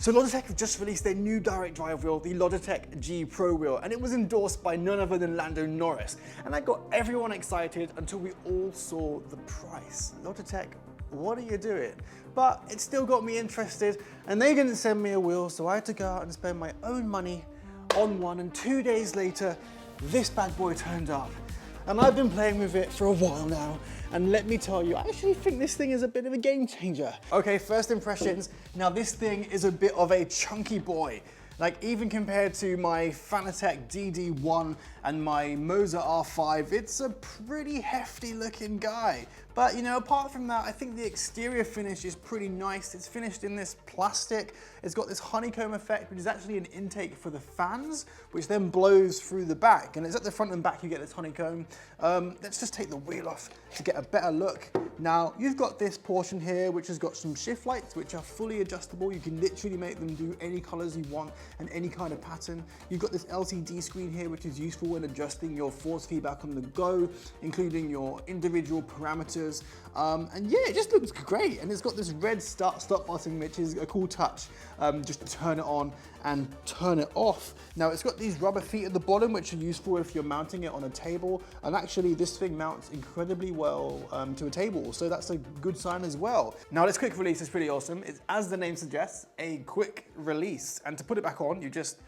So Logitech have just released their new direct drive wheel, the Logitech G Pro wheel, and it was endorsed by none other than Lando Norris. And that got everyone excited until we all saw the price. Logitech, what are you doing? But it still got me interested, and they didn't send me a wheel, so I had to go out and spend my own money on one, and 2 days later, this bad boy turned up. And I've been playing with it for a while now, and let me tell you, I actually think this thing is a bit of a game changer. Okay, first impressions. Now this thing is a bit of a chunky boy. Like even compared to my Fanatec DD1 and my Moza R5, it's a pretty hefty looking guy. But you know, apart from that, I think the exterior finish is pretty nice. It's finished in this plastic. It's got this honeycomb effect, which is actually an intake for the fans, which then blows through the back. And it's at the front and back you get this honeycomb. Let's just take the wheel off to get a better look. Now, you've got this portion here, which has got some shift lights, which are fully adjustable. You can literally make them do any colors you want and any kind of pattern. You've got this LCD screen here, which is useful when adjusting your force feedback on the go, including your individual parameters. And yeah, it just looks great. And it's got this red start-stop button, which is a cool touch, just to turn it on and turn it off. Now, it's got these rubber feet at the bottom, which are useful if you're mounting it on a table. And actually, this thing mounts incredibly well to a table, so that's a good sign as well. Now, this quick release is pretty awesome. It's, as the name suggests, a quick release. And to put it back on, you just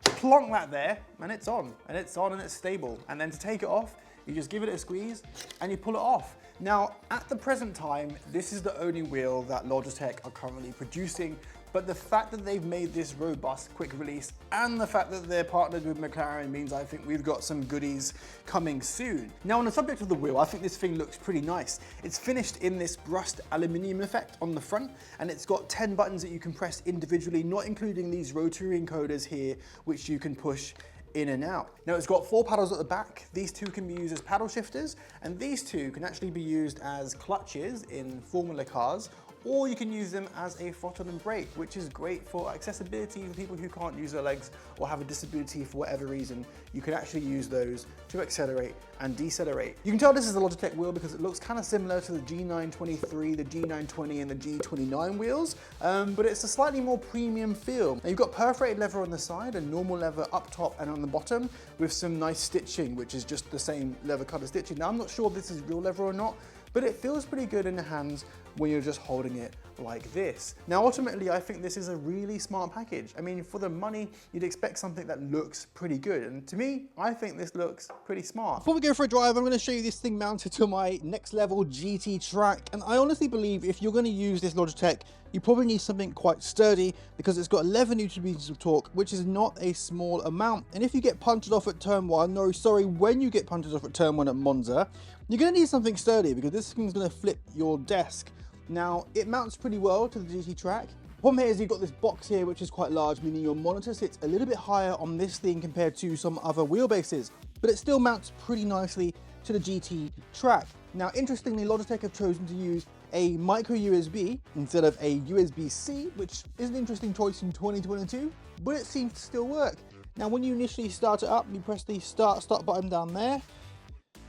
plonk that there, and it's on, and it's on, and it's stable. And then to take it off, you just give it a squeeze, and you pull it off. Now, at the present time, this is the only wheel that Logitech are currently producing, but the fact that they've made this robust quick release and the fact that they're partnered with McLaren means I think we've got some goodies coming soon. Now, on the subject of the wheel, I think this thing looks pretty nice. It's finished in this brushed aluminium effect on the front, and it's got 10 buttons that you can press individually, not including these rotary encoders here, which you can push in and out. Now, it's got 4 paddles at the back. These 2 can be used as paddle shifters, and these 2 can actually be used as clutches in Formula cars, or you can use them as a throttle and brake, which is great for accessibility for people who can't use their legs or have a disability for whatever reason. You can actually use those to accelerate and decelerate. You can tell this is a Logitech wheel because it looks kind of similar to the G923, the G920 and the G29 wheels, but it's a slightly more premium feel. Now, you've got perforated leather on the side and normal leather up top and on the bottom with some nice stitching, which is just the same leather color stitching. Now, I'm not sure if this is real leather or not, but it feels pretty good in the hands when you're just holding it like this. Now, ultimately, I think this is a really smart package. I mean, for the money, you'd expect something that looks pretty good. And to me, I think this looks pretty smart. Before we go for a drive, I'm gonna show you this thing mounted to my next level GT track. And I honestly believe if you're gonna use this Logitech, you probably need something quite sturdy because it's got 11 Newton meters of torque, which is not a small amount. And if you get punted off at turn 1, no, sorry, when you get punted off at turn 1 at Monza, you're gonna need something sturdy because this thing's gonna flip your desk. Now, it mounts pretty well to the GT track. The problem here is you've got this box here, which is quite large, meaning your monitor sits a little bit higher on this thing compared to some other wheelbases, but it still mounts pretty nicely to the GT track. Now, interestingly, Logitech have chosen to use a micro USB instead of a USB-C, which is an interesting choice in 2022, but it seems to still work. Now, when you initially start it up, you press the start button down there,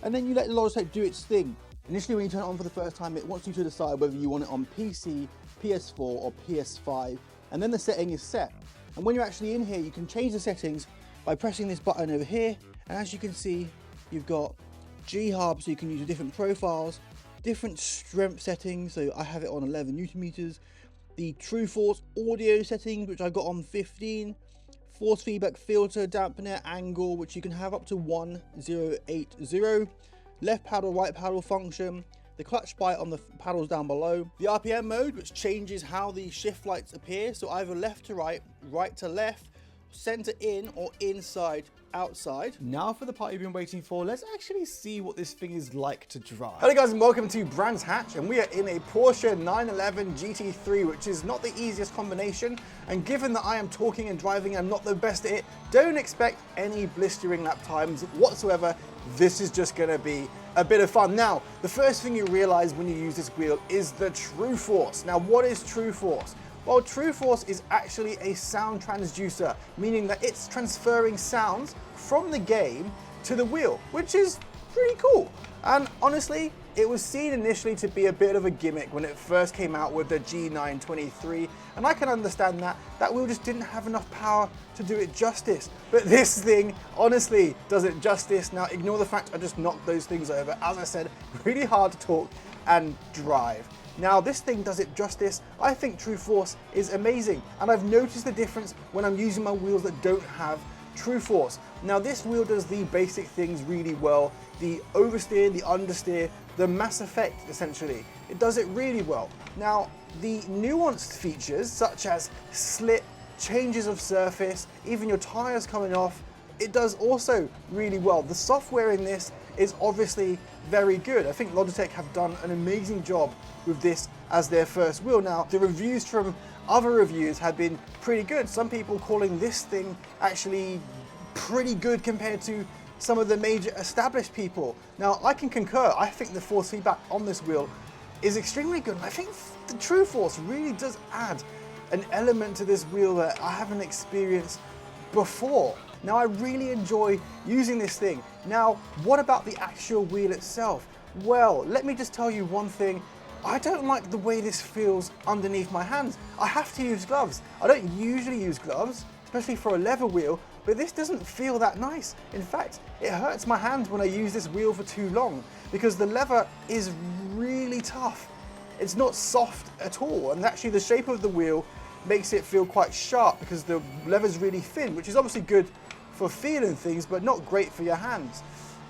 and then you let the Logitech do its thing. Initially, when you turn it on for the first time, it wants you to decide whether you want it on PC, PS4, or PS5, and then the setting is set. And when you're actually in here, you can change the settings by pressing this button over here, and as you can see, you've got G-Hub, so you can use different profiles, different strength settings, so I have it on 11 Newton meters, the True Force audio settings, which I got on 15, force feedback filter, dampener, angle, which you can have up to 1080, left paddle, right paddle function, the clutch bite on the paddles down below, the RPM mode, which changes how the shift lights appear, so either left to right, right to left, center in, or inside outside. Now for the part you've been waiting for, let's actually see what this thing is like to drive. Hello guys, and welcome to Brands Hatch, and we are in a Porsche 911 GT3, which is not the easiest combination, and given that I am talking and driving, I'm not the best at it, don't expect any blistering lap times whatsoever. This is just gonna be a bit of fun. Now, the first thing you realize when you use this wheel is the True Force. Now, what is True Force? Well, True Force is actually a sound transducer, meaning that it's transferring sounds from the game to the wheel, which is pretty cool. And honestly, It was seen initially to be a bit of a gimmick when it first came out with the G923, and I can understand that. That wheel just didn't have enough power to do it justice. But this thing honestly does it justice. Now ignore the fact I just knocked those things over. As I said, really hard to talk and drive. Now this thing does it justice. I think True Force is amazing, and I've noticed the difference when I'm using my wheels that don't have True Force. Now this wheel does the basic things really well. The oversteer, the understeer, the mass effect essentially. It does it really well. Now the nuanced features such as slip, changes of surface, even your tires coming off, it does also really well. The software in this is obviously very good. I think Logitech have done an amazing job with this as their first wheel. Now the reviews from other reviewers have been pretty good. Some people calling this thing actually pretty good compared to some of the major established people. Now I can concur. I think the force feedback on this wheel is extremely good. I think the True Force really does add an element to this wheel that I haven't experienced before. Now I really enjoy using this thing. Now what about the actual wheel itself? Well, let me just tell you one thing. I don't like the way this feels underneath my hands. I have to use gloves. I don't usually use gloves, especially for a leather wheel, but this doesn't feel that nice. In fact, it hurts my hands when I use this wheel for too long because the leather is really tough. It's not soft at all, and actually the shape of the wheel makes it feel quite sharp because the leather's really thin, which is obviously good for feeling things, but not great for your hands.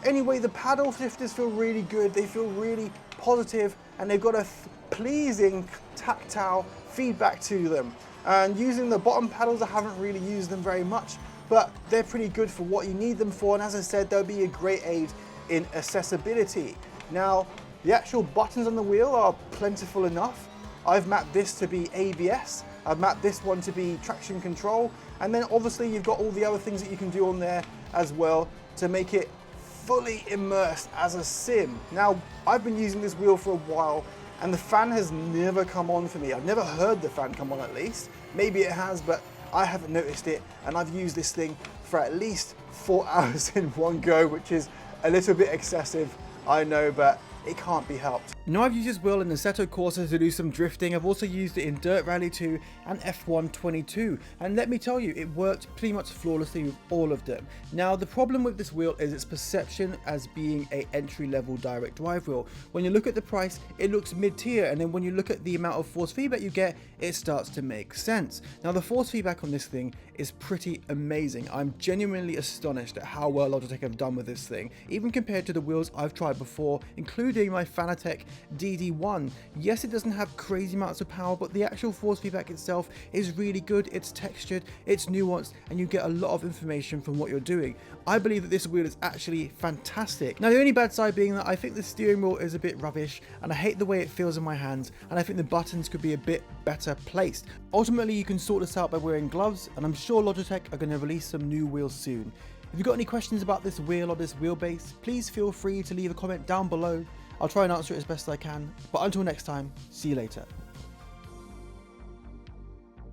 Anyway, the paddle shifters feel really good. They feel really positive, and they've got a pleasing tactile feedback to them. And using the bottom paddles, I haven't really used them very much, but they're pretty good for what you need them for. And as I said, they'll be a great aid in accessibility. Now, the actual buttons on the wheel are plentiful enough. I've mapped this to be ABS. I've mapped this one to be traction control. And then obviously you've got all the other things that you can do on there as well to make it fully immersed as a sim. Now, I've been using this wheel for a while and the fan has never come on for me. I've never heard the fan come on at least. Maybe it has, but I haven't noticed it, and I've used this thing for at least 4 hours in one go, which is a little bit excessive, I know, but it can't be helped. Now I've used this wheel in the Assetto Corsa to do some drifting. I've also used it in Dirt Rally 2 and F1 22, and let me tell you, it worked pretty much flawlessly with all of them. Now the problem with this wheel is its perception as being a entry-level direct drive wheel. When you look at the price, it looks mid-tier, and then when you look at the amount of force feedback you get, it starts to make sense. Now the force feedback on this thing is pretty amazing. I'm genuinely astonished at how well Logitech have done with this thing, even compared to the wheels I've tried before, including my Fanatec DD1. Yes, it doesn't have crazy amounts of power, but the actual force feedback itself is really good. It's textured, it's nuanced, and you get a lot of information from what you're doing. I believe that this wheel is actually fantastic. Now the only bad side being that I think the steering wheel is a bit rubbish, and I hate the way it feels in my hands, and I think the buttons could be a bit better placed. Ultimately, you can sort this out by wearing gloves, and I'm sure Logitech are going to release some new wheels soon. If you've got any questions about this wheel or this wheelbase, please feel free to leave a comment down below. I'll try and answer it as best I can, but until next time, see you later.